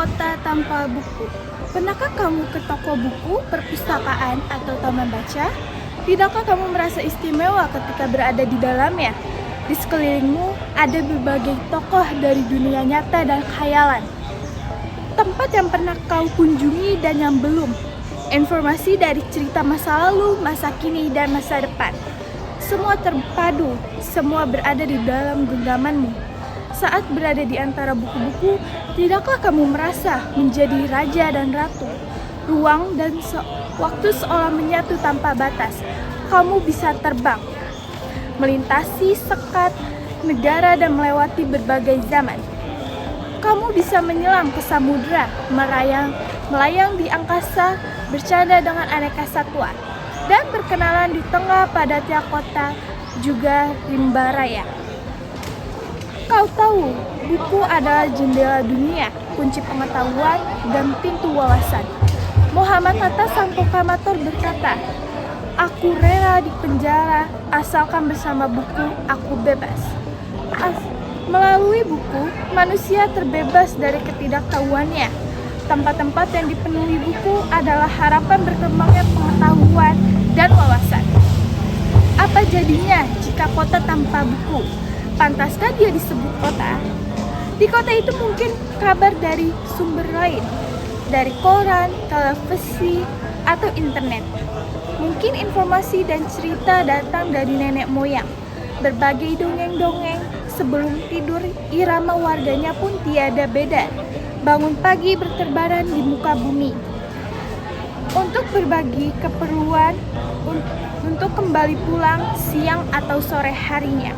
kota tanpa buku. Pernahkah kamu ke toko buku, perpustakaan, atau taman baca? Tidakkah kamu merasa istimewa ketika berada di dalamnya? Di sekelilingmu ada berbagai tokoh dari dunia nyata dan khayalan. Tempat yang pernah kau kunjungi dan yang belum. Informasi dari cerita masa lalu, masa kini, dan masa depan. Semua terpadu, semua berada di dalam genggamanmu. Saat berada di antara buku-buku, tidakkah kamu merasa menjadi raja dan ratu? Ruang dan waktu seolah menyatu tanpa batas. Kamu bisa terbang, melintasi sekat negara dan melewati berbagai zaman. Kamu bisa menyelam ke samudera, melayang di angkasa, bercanda dengan aneka satwa, dan berkenalan di tengah padatnya kota, juga rimba raya. Kau tahu, buku adalah jendela dunia, kunci pengetahuan, dan pintu wawasan. Muhammad Hatta sang proklamator berkata, "Aku rela di penjara, asalkan bersama buku aku bebas." Melalui buku, manusia terbebas dari ketidaktahuannya. Tempat-tempat yang dipenuhi buku adalah harapan berkembangnya pengetahuan dan wawasan. Apa jadinya jika kota tanpa buku? Pantaskah dia disebut kota? Di kota itu mungkin kabar dari sumber lain, dari koran, televisi, atau internet. Mungkin informasi dan cerita datang dari nenek moyang. Berbagai dongeng-dongeng, sebelum tidur irama warganya pun tiada beda. Bangun pagi berterbaran di muka bumi. Untuk berbagi keperluan, untuk kembali pulang siang atau sore harinya.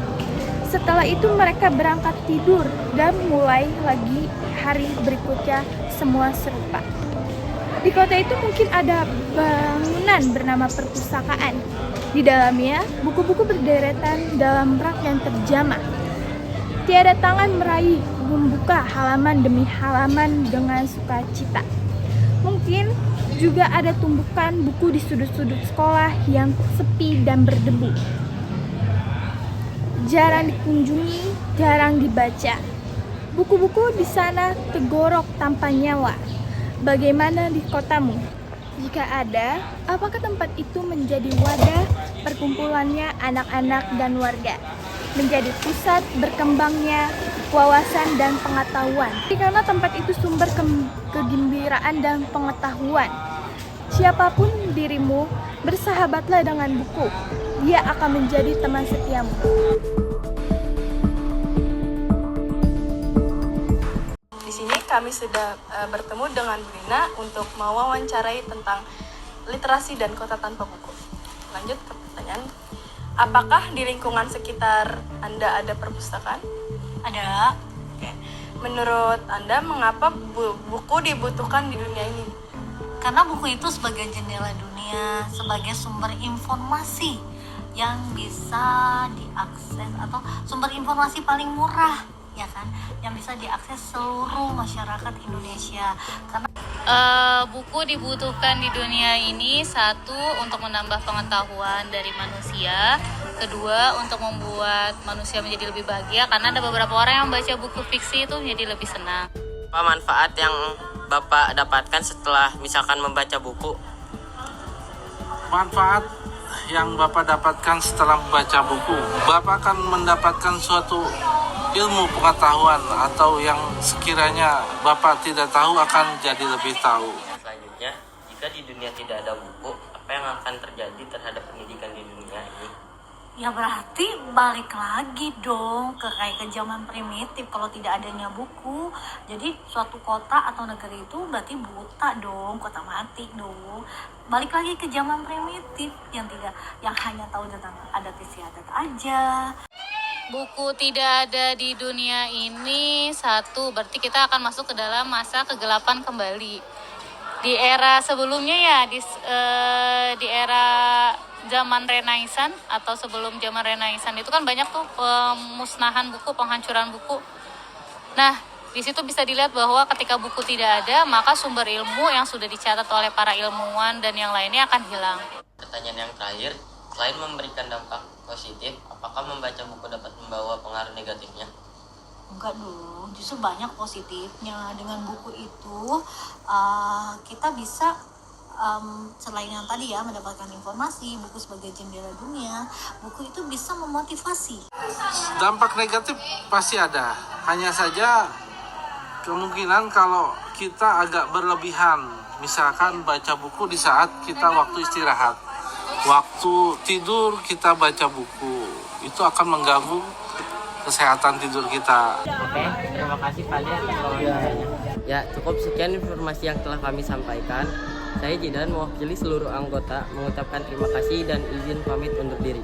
Setelah itu mereka berangkat tidur dan mulai lagi hari berikutnya semua serupa. Di kota itu mungkin ada bangunan bernama perpustakaan. Di dalamnya buku-buku berderetan dalam rak yang terjamah. Tiada tangan meraih membuka halaman demi halaman dengan sukacita. Mungkin juga ada tumpukan buku di sudut-sudut sekolah yang sepi dan berdebu. Jarang dikunjungi, jarang dibaca. Buku-buku di sana tegorok tanpa nyawa. Bagaimana di kotamu? Jika ada, apakah tempat itu menjadi wadah perkumpulannya anak-anak dan warga? Menjadi pusat berkembangnya wawasan dan pengetahuan. Karena tempat itu sumber kegembiraan dan pengetahuan. Siapapun dirimu, bersahabatlah dengan buku. Dia akan menjadi teman setiamu. Di sini kami sudah bertemu dengan Bu Rina untuk mewawancarai tentang literasi dan kota tanpa buku. Lanjut ke pertanyaan. Apakah di lingkungan sekitar Anda ada perpustakaan? Ada. Oke. Menurut Anda, mengapa buku dibutuhkan di dunia ini? Karena buku itu sebagai jendela dunia, sebagai sumber informasi yang bisa diakses atau sumber informasi paling murah, ya kan, yang bisa diakses seluruh masyarakat Indonesia. Karena buku dibutuhkan di dunia ini, satu, untuk menambah pengetahuan dari manusia, kedua, untuk membuat manusia menjadi lebih bahagia, karena ada beberapa orang yang baca buku fiksi itu menjadi lebih senang. Apa manfaat yang Bapak dapatkan setelah misalkan membaca buku? Manfaat yang Bapak dapatkan setelah membaca buku, Bapak akan mendapatkan suatu ilmu pengetahuan atau yang sekiranya Bapak tidak tahu akan jadi lebih tahu. Selanjutnya, jika di dunia tidak ada buku, apa yang akan terjadi terhadap pendidikan di dunia ini? ya berarti balik lagi dong ke kayak ke zaman primitif kalau tidak adanya buku. Jadi suatu kota atau negeri itu berarti buta dong, kota mati dong. Balik lagi ke zaman primitif yang hanya tahu tentang adat istiadat aja. Buku tidak ada di dunia ini, satu, berarti kita akan masuk ke dalam masa kegelapan kembali. Di era sebelumnya ya, di era zaman Renaissance atau sebelum zaman Renaissance itu kan banyak tuh pemusnahan buku, penghancuran buku. Nah, di situ bisa dilihat bahwa ketika buku tidak ada, maka sumber ilmu yang sudah dicatat oleh para ilmuwan dan yang lainnya akan hilang. Pertanyaan yang terakhir, selain memberikan dampak positif, apakah membaca buku dapat membawa pengaruh negatifnya? Enggak dong, justru banyak positifnya. Dengan buku itu kita bisa selain yang tadi ya, mendapatkan informasi, buku sebagai jendela dunia, buku itu bisa memotivasi. Dampak negatif pasti ada, hanya saja kemungkinan kalau kita agak berlebihan, misalkan baca buku di saat kita waktu istirahat, waktu tidur kita baca buku, itu akan mengganggu kesehatan tidur kita. Oke, terima kasih Pak Ade atas wawancaranya. Ya, cukup sekian informasi yang telah kami sampaikan. Saya Jidan mewakili seluruh anggota mengucapkan terima kasih dan izin pamit undur diri.